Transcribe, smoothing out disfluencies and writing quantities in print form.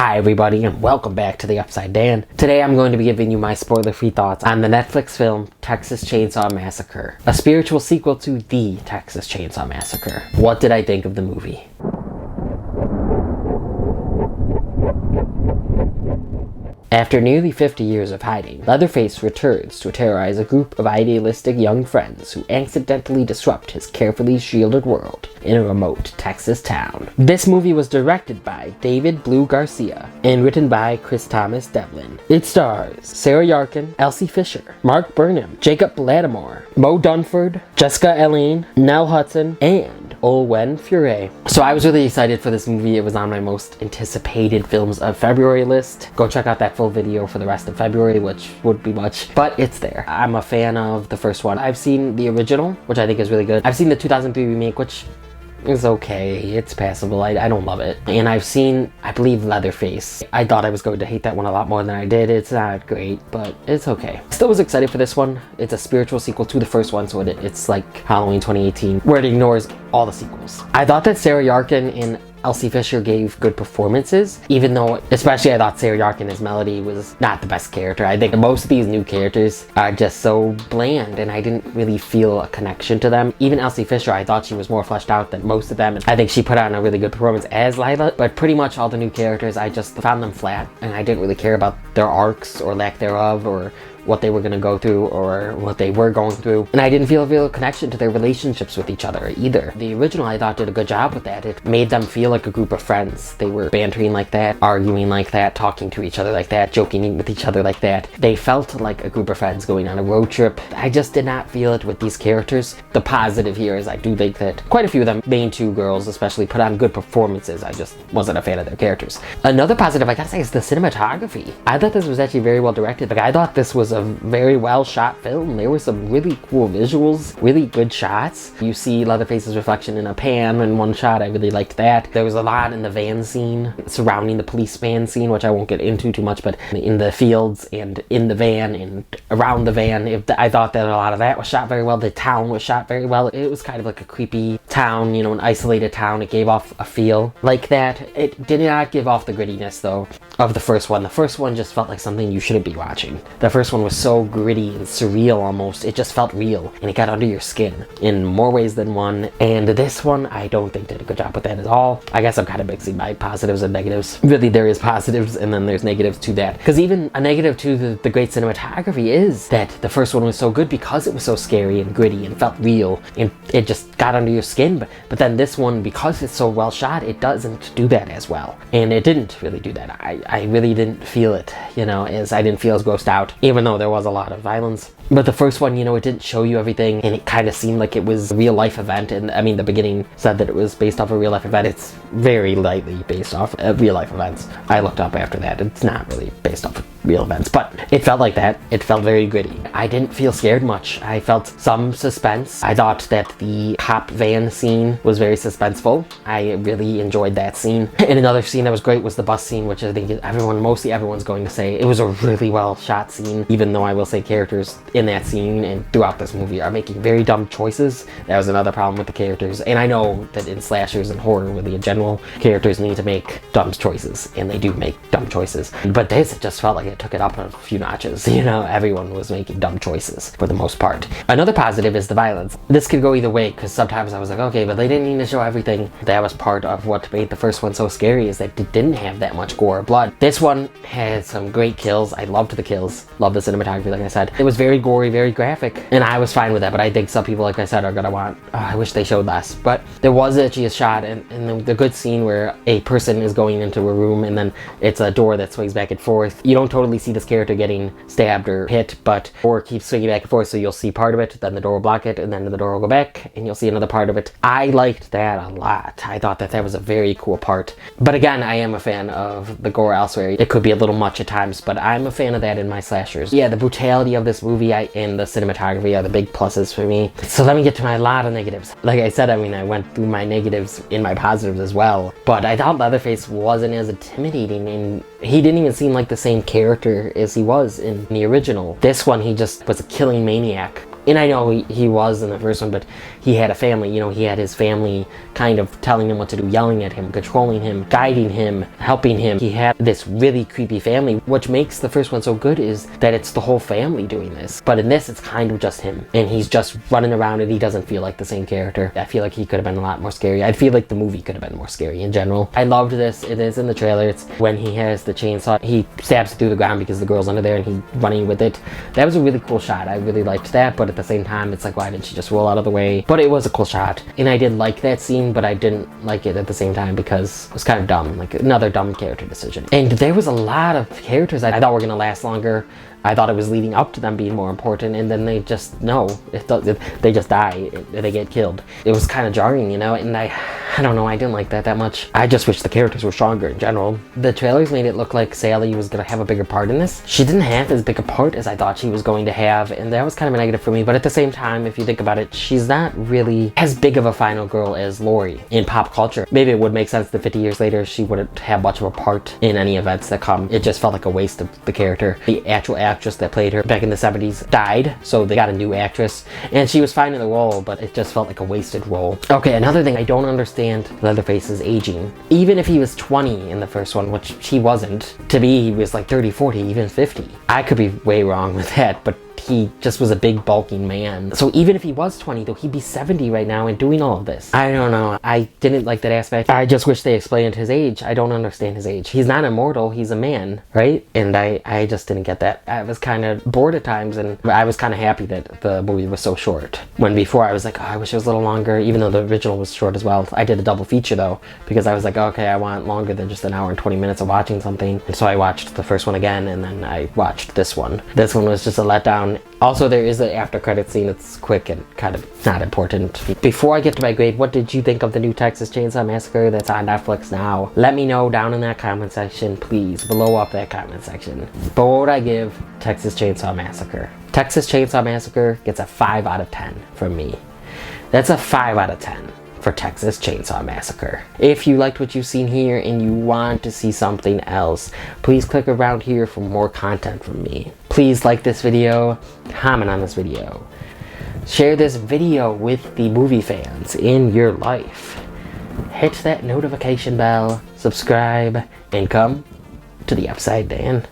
Hi everybody and welcome back to the Upside Dan. Today I'm going to be giving you my spoiler-free thoughts on the Netflix film Texas Chainsaw Massacre, a spiritual sequel to the Texas Chainsaw Massacre. What did I think of the movie? After nearly 50 years of hiding, Leatherface returns to terrorize a group of idealistic young friends who accidentally disrupt his carefully shielded world in a remote Texas town. This movie was directed by David Blue Garcia and written by Chris Thomas Devlin. It stars Sarah Yarkin, Elsie Fisher, Mark Burnham, Jacob Latimore, Moe Dunford, Jessica Allain, Nell Hudson, and Olwen Fouéré. So I was really excited for this movie. It was on my most anticipated films of February list. Go check out that full video for the rest of February, which would be much, but it's there. I'm a fan of the first one. I've seen the original, which I think is really good. I've seen the 2003 remake, which is okay. It's passable. I don't love it. And I've seen, I believe, Leatherface. I thought I was going to hate that one a lot more than I did. It's not great, but it's okay. Still was excited for this one. It's a spiritual sequel to the first one, so it's like Halloween 2018, where it ignores all the sequels. I thought that Sarah Yarkin and Elsie Fisher gave good performances, even though, especially I thought Sarah Yarkin as Melody was not the best character. I think most of these new characters are just so bland, and I didn't really feel a connection to them. Even Elsie Fisher, I thought she was more fleshed out than most of them. I think she put on a really good performance as Lila, but pretty much all the new characters, I just found them flat, and I didn't really care about their arcs or lack thereof, or what they were going to go through or what they were going through. And I didn't feel a real connection to their relationships with each other either. The original, I thought, did a good job with that. It made them feel like a group of friends. They were bantering like that, arguing like that, talking to each other like that, joking with each other like that. They felt like a group of friends going on a road trip. I just did not feel it with these characters. The positive here is I do think that quite a few of them, main two girls especially, put on good performances. I just wasn't a fan of their characters. Another positive I gotta say is the cinematography. I thought this was actually very well directed. Like, I thought this was a very well shot film. There were some really cool visuals, really good shots. You see Leatherface's reflection in a pan in one shot. I really liked that. There was a lot in the van scene surrounding the police van scene, which I won't get into too much, but in the fields and in the van and around the van, I thought that a lot of that was shot very well. The town was shot very well. It was kind of like a creepy town, you know, an isolated town. It gave off a feel like that. It did not give off the grittiness, though, of the first one. The first one just felt like something you shouldn't be watching. The first one was so gritty and surreal almost. It just felt real, and it got under your skin in more ways than one. And this one, I don't think did a good job with that at all. I guess I'm kind of mixing my positives and negatives. Really, there is positives and then there's negatives to that. Because even a negative to the great cinematography is that the first one was so good because it was so scary and gritty and felt real, and it just got under your skin. But then this one, because it's so well shot, it doesn't do that as well. And it didn't really do that. I really didn't feel it, you know, as I didn't feel as grossed out, even though there was a lot of violence. But the first one, you know, it didn't show you everything, and it kind of seemed like it was a real life event. And I mean, the beginning said that it was based off a real life event. It's very lightly based off of real life events. I looked up after that. It's not really based off of real events, but it felt like that. It felt very gritty. I didn't feel scared much. I felt some suspense. I thought that the cop van scene was very suspenseful. I really enjoyed that scene. And another scene that was great was the bus scene, which I think mostly everyone's going to say it was a really well shot scene, even though I will say characters in that scene and throughout this movie are making very dumb choices. That was another problem with the characters. And I know that in slashers and horror really in general, characters need to make dumb choices, and they do make dumb choices. But this, it just felt like it took it up a few notches. You know, everyone was making dumb choices for the most part. Another positive is the violence. This could go either way, because sometimes I was like, okay, but they didn't need to show everything. That was part of what made the first one so scary, is that it didn't have that much gore or blood. This one had some great kills. I loved the kills. Loved the cinematography, like I said. It was very gory, very graphic, and I was fine with that. But I think some people, like I said, are gonna want, I wish they showed less. But there was actually a shot in the good scene where a person is going into a room, and then it's a door that swings back and forth. You don't totally see this character getting stabbed or hit, but the door keeps swinging back and forth, so you'll see part of it, then the door will block it, and then the door will go back, and you'll see another part of it. I liked that a lot. I thought that was a very cool part. But again, I am a fan of the gore elsewhere. It could be a little much at times, but I'm a fan of that in my slashers. Yeah, the brutality of this movie and the cinematography are the big pluses for me. So let me get to my lot of negatives. Like I said, I mean, I went through my negatives in my positives as well, but I thought Leatherface wasn't as intimidating, and he didn't even seem like the same character as he was in the original. This one, he just was a killing maniac And I know he was in the first one, but he had a family. You know, he had his family kind of telling him what to do, yelling at him, controlling him, guiding him, helping him. He had this really creepy family. What makes the first one so good is that it's the whole family doing this. But in this, it's kind of just him. And he's just running around and he doesn't feel like the same character. I feel like he could have been a lot more scary. I feel like the movie could have been more scary in general. I loved this. It is in the trailer. It's when he has the chainsaw. He stabs it through the ground because the girl's under there and he's running with it. That was a really cool shot. I really liked that, but at the same time, it's like, why didn't she just roll out of the way? But it was a cool shot. And I did like that scene, but I didn't like it at the same time because it was kind of dumb. Like another dumb character decision. And there was a lot of characters I thought were going to last longer. I thought it was leading up to them being more important, and then they just, they just die, they get killed. It was kind of jarring, you know, and I don't know, I didn't like that much. I just wish the characters were stronger in general. The trailers made it look like Sally was going to have a bigger part in this. She didn't have as big a part as I thought she was going to have, and that was kind of a negative for me, but at the same time, if you think about it, she's not really as big of a final girl as Laurie in pop culture. Maybe it would make sense that 50 years later, she wouldn't have much of a part in any events that come. It just felt like a waste of the character. The actual actress that played her back in the 70s died, so they got a new actress, and she was fine in the role, but it just felt like a wasted role. Okay, another thing, I don't understand Leatherface's aging. Even if he was 20 in the first one, which he wasn't, to me he was like 30, 40, even 50. I could be way wrong with that, but he just was a big bulking man. So even if he was 20 though, he'd be 70 right now and doing all of this. I don't know. I didn't like that aspect. I just wish they explained his age. I don't understand his age. He's not immortal, he's a man, right? And I just didn't get that. I was kind of bored at times, and I was kind of happy that the movie was so short. When before I was like, oh, I wish it was a little longer, even though the original was short as well. I did a double feature though, because I was like, okay, I want longer than just an hour and 20 minutes of watching something. And so I watched the first one again, and then I watched this one. This one was just a letdown. Also, there is an after credit scene. It's quick and kind of not important. Before I get to my grade, what did you think of the new Texas Chainsaw Massacre that's on Netflix now? Let me know down in that comment section, please. Blow up that comment section. But what would I give Texas Chainsaw Massacre? Texas Chainsaw Massacre gets a 5 out of 10 from me. That's a 5 out of 10. For Texas Chainsaw Massacre. If you liked what you've seen here and you want to see something else, please click around here for more content from me. Please like this video, comment on this video, share this video with the movie fans in your life. Hit that notification bell, subscribe, and come to the Upside Dan.